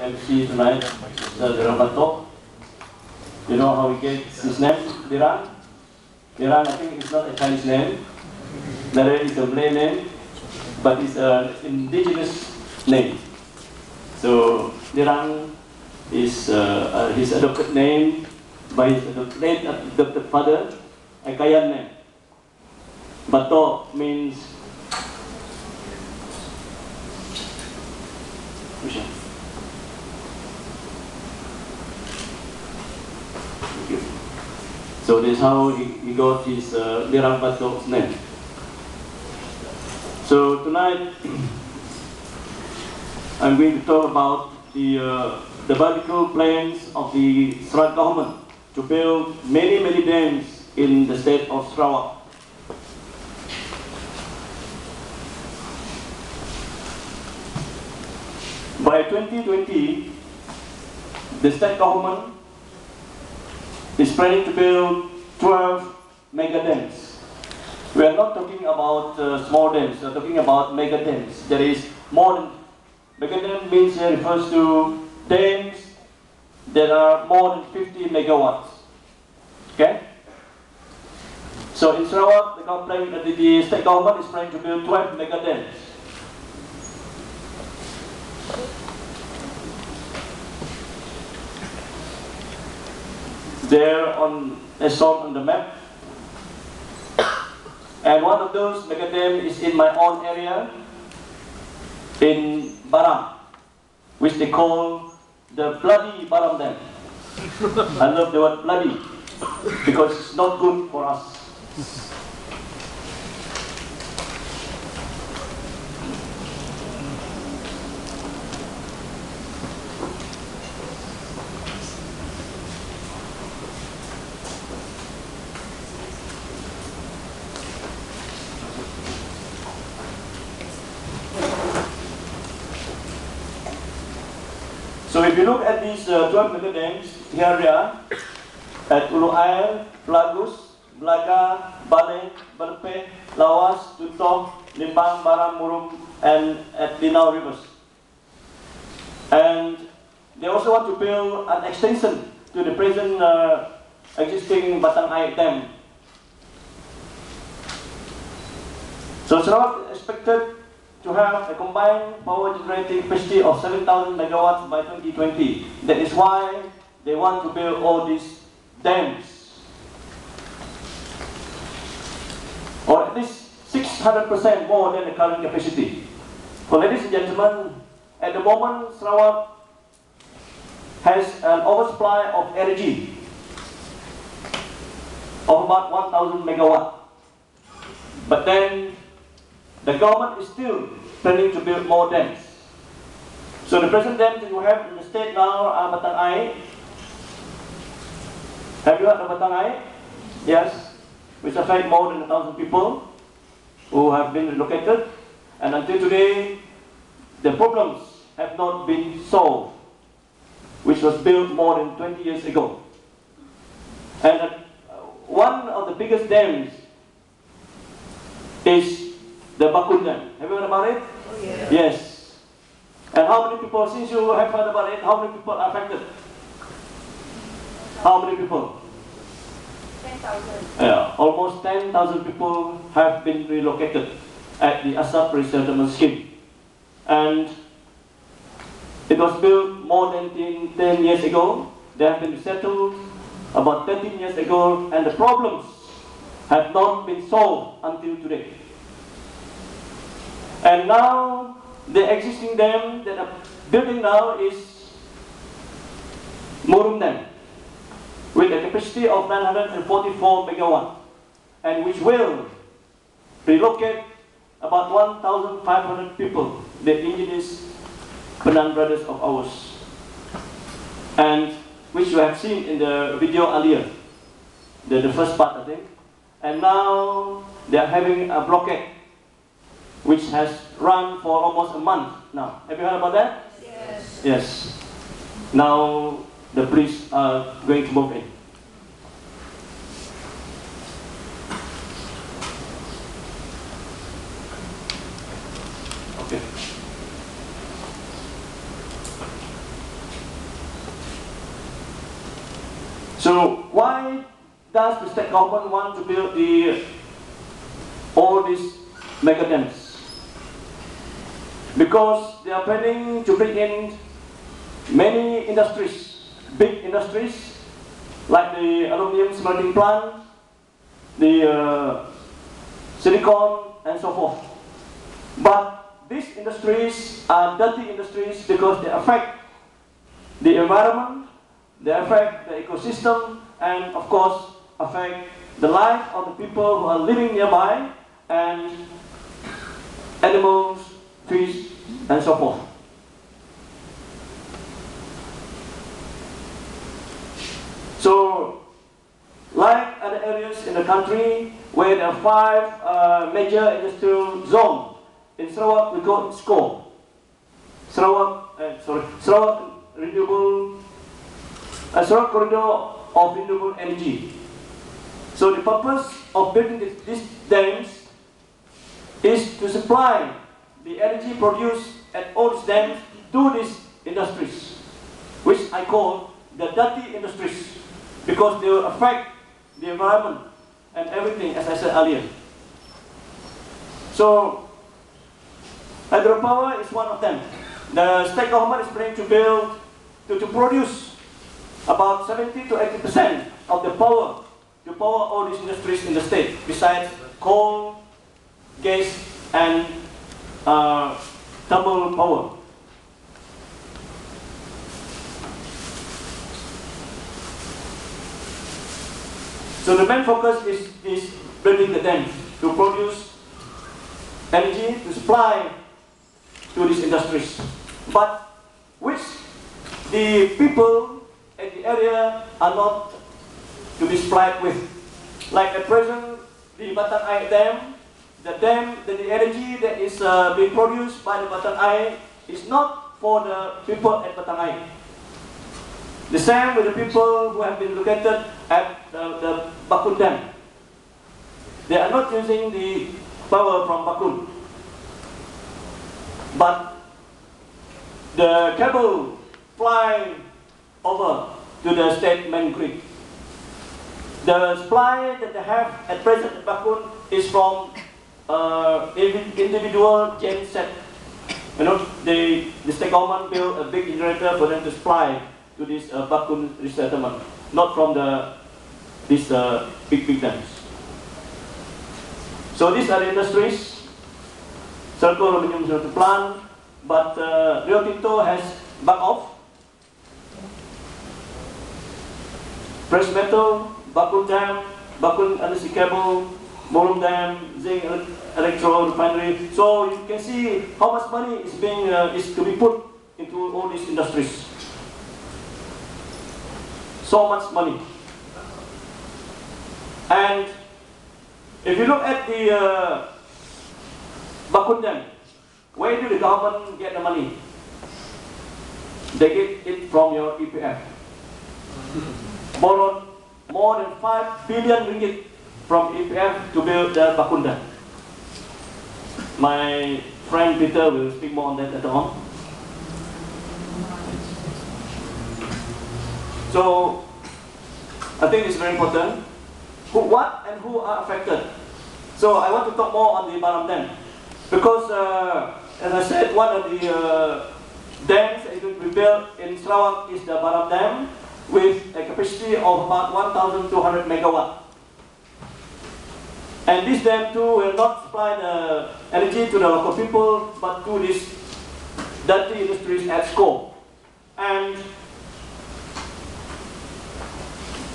MC tonight, Dirang Batok. You know how he gets his name, Dirang? Dirang, I think it's not a Chinese name. That is a Malay name, but it's an indigenous name. So Dirang is his adopted name by his late adopted father, a Kayan name. Batok means so this is how he got his Dirang Batok's name. So tonight I'm going to talk about the vertical plans of the Sarawak government to build many dams in the state of Sarawak. By 2020, the state government is planning to build 12 mega dams. We are not talking about small dams, we are talking about mega dams. There is more than, mega dam means here refers to dams that are more than 50 megawatts. Okay? So in Sarawak, the state government is planning to build 12 mega dams. They're as shown on the map. And one of those mega dams is in my own area, in Baram, which they call the bloody Baram Dam. I love the word bloody, because it's not good for us. So if you look at these 12 mega dams, here they are, at Ulu Air, Pelagus, Belaga, Balai, Berpe, Lawas, Tutoh, Limbang, Baram, Murum, and at Linau rivers. And they also want to build an extension to the present existing Batang Air Dam. So Sarawak is expected to have a combined power generating capacity of 7,000 megawatts by 2020. That is why they want to build all these dams. Or at least 600% more than the current capacity. So ladies and gentlemen, at the moment Sarawak has an oversupply of energy of about 1,000 megawatt. But then the government is still planning to build more dams. So the present dams that we have in the state now are Batang Air. Have you heard of Batang Air? Yes. Which affect more than 1,000 people who have been relocated. And until today, the problems have not been solved, which was built more than 20 years ago. And one of the biggest dams is the Bakun Dam. Have you heard about it? Oh, yeah. Yes. And how many people, since you have heard about it, how many people are affected? How many people? 10,000. Yeah, almost 10,000 people have been relocated at the Asap Resettlement Scheme. And it was built more than 10 years ago. They have been resettled about 13 years ago, and the problems have not been solved until today. And now, the existing dam that are building now is Murum Dam, with a capacity of 944 megawatt, and which will relocate about 1,500 people, the indigenous Penang brothers of ours, and which you have seen in the video earlier, the first part I think. And now they are having a blockade which has run for almost a month now. Have you heard about that? Yes. Yes. Now the police are going to move in. Okay. So why does the state government want to build all these mega dams? Because they are planning to bring in many industries, big industries, like the aluminum smelting plant, the silicon, and so forth. But these industries are dirty industries because they affect the environment, they affect the ecosystem, and of course affect the life of the people who are living nearby, and animals, fish, and so forth. So, like other areas in the country where there are 5 major industrial zones, in Sarawak we call it SCO. Sarawak Corridor of Renewable Energy. So the purpose of building these dams is to supply the energy produced at all these dams to these industries, which I call the dirty industries, because they will affect the environment and everything, as I said earlier. So hydropower is one of them. The state government is planning to build, to produce about 70 to 80% of the power to power all these industries in the state, besides coal, gas, and thermal power. So the main focus is building the dams to produce energy to supply to these industries, but which the people at the area are not to be supplied with. Like at present, the Batang Ai Dam, the energy that is being produced by the Batang Ai is not for the people at Batang Ai. The same with the people who have been located at the Bakun Dam. They are not using the power from Bakun, but the cable fly over to the state main grid. The supply that they have at present at Bakun is from individual gen set. You know, the state government built a big generator for them to supply to this Bakun resettlement, not from these big dams. So these are the industries. Circle Aluminium Smelting Plant, but Rio Tinto has backed off. Precious metal, Bakun Dam, Bakun undersea cable, Morum Dam, zinc electro refinery. So you can see how much money is to be put into all these industries. So much money. And if you look at the Bakun Dam, where do the government get the money? They get it from your EPF. Borrowed more than 5 billion ringgit from EPF to build the Bakun Dam. My friend Peter will speak more on that later on. So I think it's very important. What and who are affected? So I want to talk more on the Baram Dam, because as I said, one of the dams that is going to be built in Sarawak is the Baram Dam, with a capacity of about 1,200 megawatt. And this dam too will not supply the energy to the local people, but to these dirty industries at SCO. And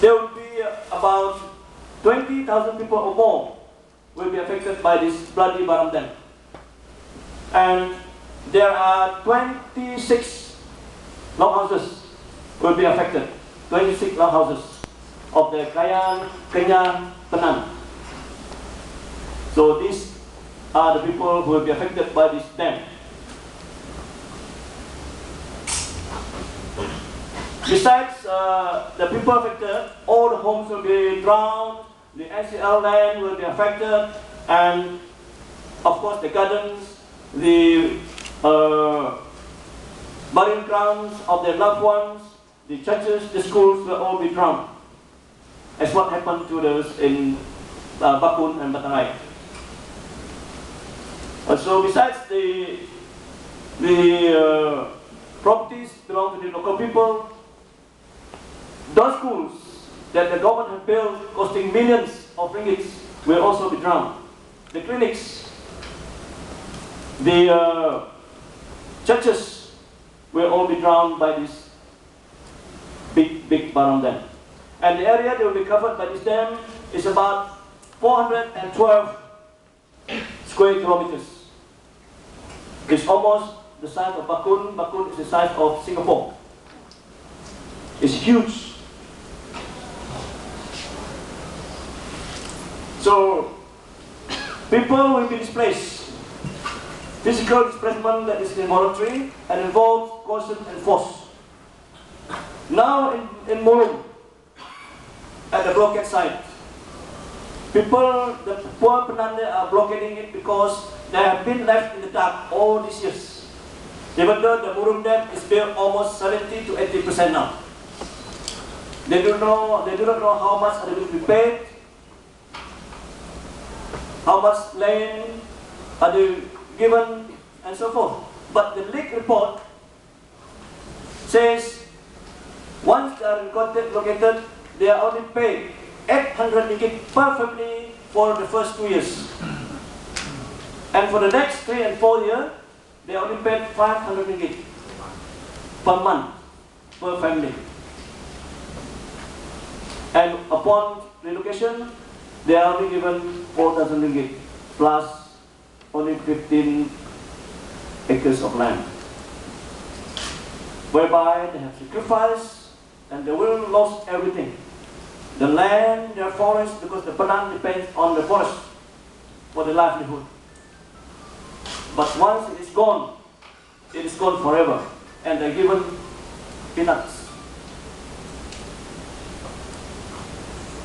there will be about 20,000 people or more will be affected by this bloody Baram Dam. And there are 26 longhouses will be affected. 26 longhouses of the Kayan, Kenya, Penang. So these are the people who will be affected by this dam. Besides the people affected, all the homes will be drowned, the NCL land will be affected, and of course the gardens, the burial grounds of their loved ones, the churches, the schools will all be drowned. as what happened to those in Bakun and Batangai. So besides the properties belong to the local people, those schools that the government had built costing millions of ringgits will also be drowned. The clinics, the churches will all be drowned by this big barong dam. And the area that will be covered by this dam is about 412 square kilometers. It's almost the size of Bakun. Bakun is the size of Singapore. It's huge. So, people will be displaced. Physical displacement that is involuntary and involves coercion and force. Now in Murum, at the blockade site, people, the poor Penanda are blockading it because they have been left in the dark all these years. Even though the Murum Dam is built almost 70 to 80% now. They do not know how much are they going to be paid, how much land are they given, and so forth. But the leak report says once they are located, they are only paid 800 ringgit per family for the first 2 years. And for the next 3 and 4 years, they only paid 500 ringgit per month per family. And upon relocation, they are only given 4,000 ringgit plus only 15 acres of land, whereby they have sacrificed and they will lose everything. The land, their forest, because the Penang depends on the forest for the livelihood. But once it is gone forever, and they're given peanuts.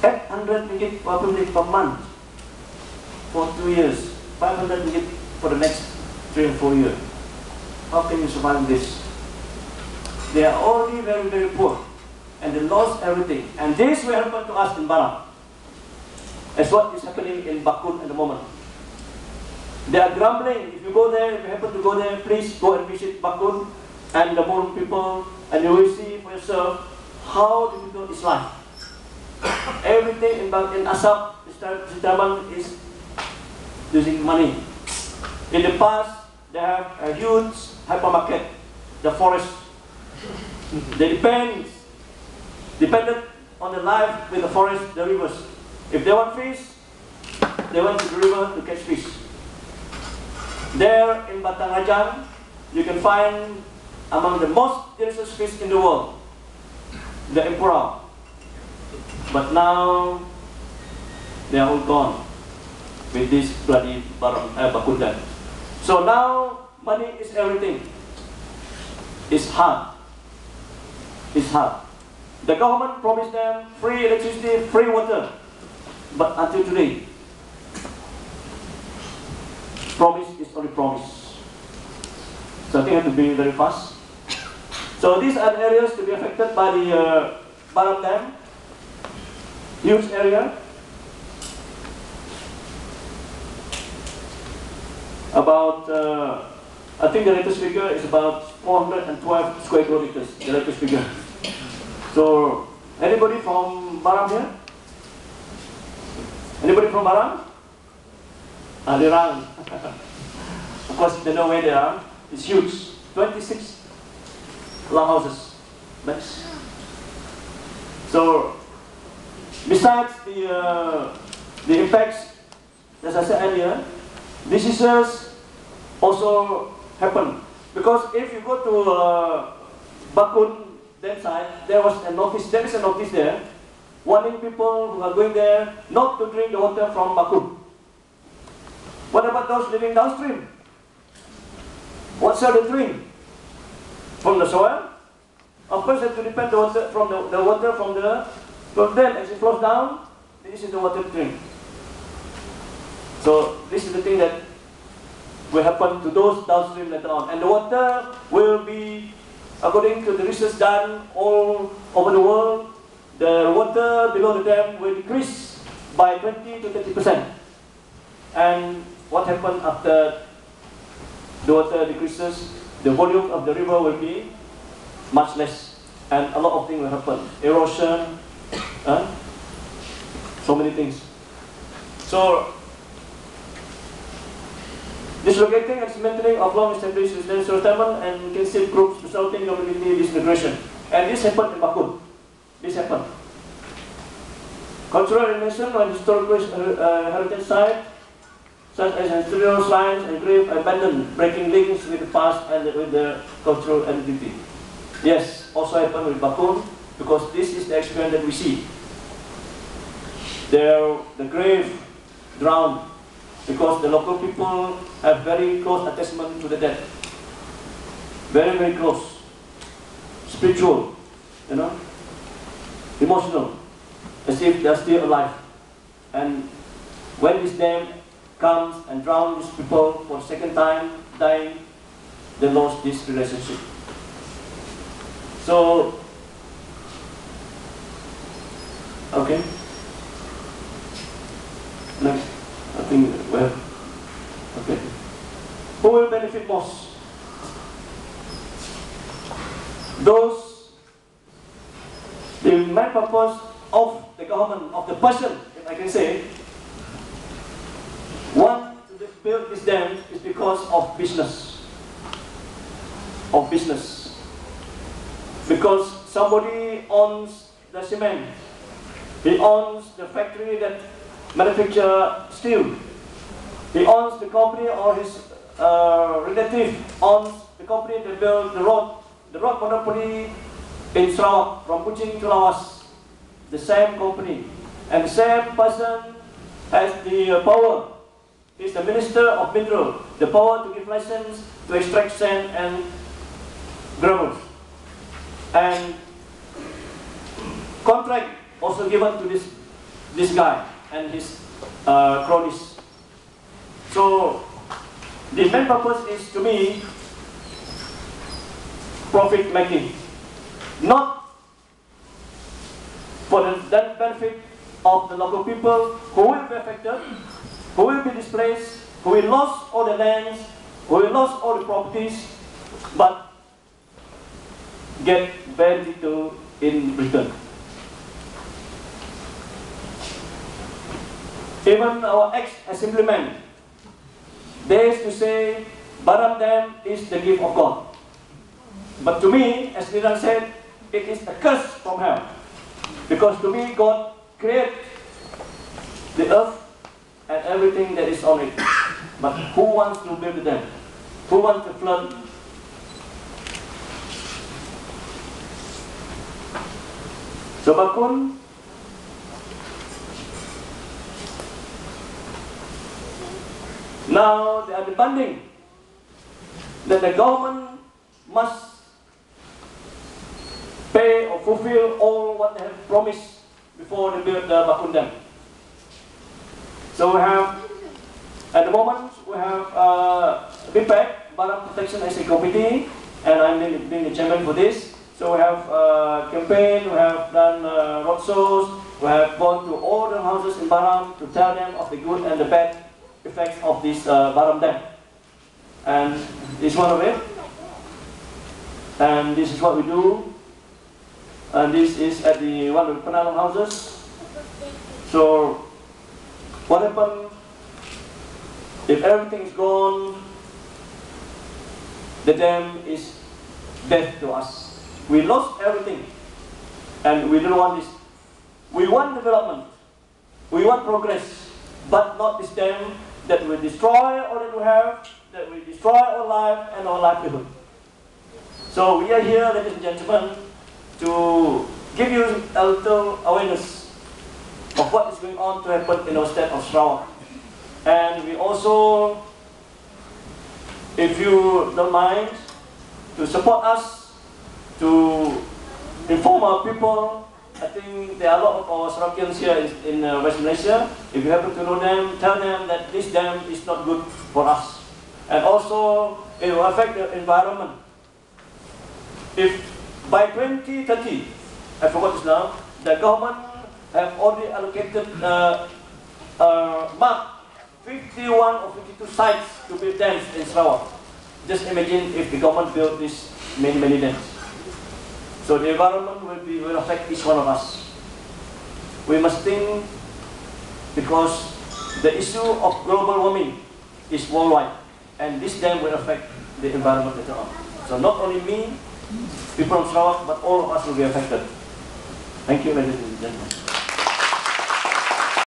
800 ringgit per family per month for 2 years, 500 ringgit for the next 3 and 4 years. How can you survive this? They are already very, very poor, and they lost everything. And this will happen to us in Barang. That's what is happening in Bakun at the moment. They are grumbling. If you go there, if you happen to go there, please go and visit Bakun and the Murum people, and you will see for yourself how difficult is life. Everything in Asap, Sitaman is using money. In the past, they have a huge hypermarket, the forest. They depended on the life with the forest, the rivers. If they want fish, they went to the river to catch fish. There in Batang Rajang, you can find among the most delicious fish in the world, the emperor. But now, they are all gone with this bloody Bakun. So now, money is everything. It's hard. It's hard. The government promised them free electricity, free water. But until today, promise is only promise. So I think I have to be very fast. So these are the areas to be affected by the Baram Dam. Huge area. About, I think the latest figure is about 412 square kilometers, the latest figure. So, anybody from Baram here? Anybody from Baram? They're around. Of course, they know where they are. It's huge. 26 long houses. Next. So, besides the impacts, as I said earlier, diseases also happen. Because if you go to Bakun, that side, there is a notice there, warning people who are going there not to drink the water from Bakun. What about those living downstream? What shall they drink? From the soil? Of course, they have to depend the water from the water from them as it flows down. This is the water to drink. So this is the thing that will happen to those downstream later on, and the water will be, according to the research done all over the world, the water below the dam will decrease by 20 to 30%. And what happens after the water decreases? The volume of the river will be much less, and a lot of things will happen. Erosion, so many things. So, dislocating and dismantling of long-established residential settlement and intensive groups resulting in community disintegration. And this happened in Bakun. This happened. Cultural renovation on historical heritage sites, such as historical shrines and graves, abandoned, breaking links with the past and with the cultural identity. Yes, also happened with Bakun, because this is the experience that we see. The grave drowned, because the local people have very close attachment to the dead. Very, very close. Spiritual, emotional, as if they are still alive. And when this dam comes and drowns these people for the second time, dying, they lost this relationship. So, okay. Next, I think we have, okay. Who will benefit most? Those, the main purpose of the government, of the person, if I can say, want to build this dam is because of business. Of business. Because somebody owns the cement. He owns the factory that manufacture steel. He owns the company, or his relative owns the company that built the road monopoly in Sarawak, from Kuching to Lawas. The same company. And the same person has the power. He's the Minister of Mineral, the power to give license to extract sand and gravel. And contract also given to this guy and his cronies. So the main purpose is, to me, profit making, not for the benefit of the local people who will be affected, who will be displaced, who will lose all the lands, who will lose all the properties, but get very little in return. Even our ex-assemblyman dares to say Baram Dam is the gift of God. But to me, as Niran said, it is a curse from hell. Because to me, God created the earth and everything that is on it. But who wants to build the dam? Who wants to flood? So Bakun, now they are demanding that the government must pay or fulfill all what they have promised before they build the Bakun Dam. So we have, at the moment, we have BPAC, Baram Protection Action Committee, and I'm being the chairman for this. So we have campaign, we have done roadshows, we have gone to all the houses in Baram to tell them of the good and the bad effects of this Baram Dam. And this is one of it. And this is what we do. And this is at the one of the Penang houses. So what happens if everything is gone? The dam is death to us. We lost everything, and we don't want this. We want development, we want progress, but not this dam that will destroy all that we have, that will destroy our life and our livelihood. So we are here, ladies and gentlemen, to give you a little awareness of what is going on to happen in our state of Sarawak. And we also, if you don't mind, to support us, to inform our people. I think there are a lot of our Sarawakians here in West Malaysia. If you happen to know them, tell them that this dam is not good for us. And also, it will affect the environment. If by 2030, I forgot this now, the government have already allocated marked 51 or 52 sites to build dams in Sarawak. Just imagine if the government built these many dams. So the environment will affect each one of us. We must think, because the issue of global warming is worldwide, and this dam will affect the environment later on. So not only me, people from Sarawak, but all of us will be affected. Thank you, ladies and gentlemen.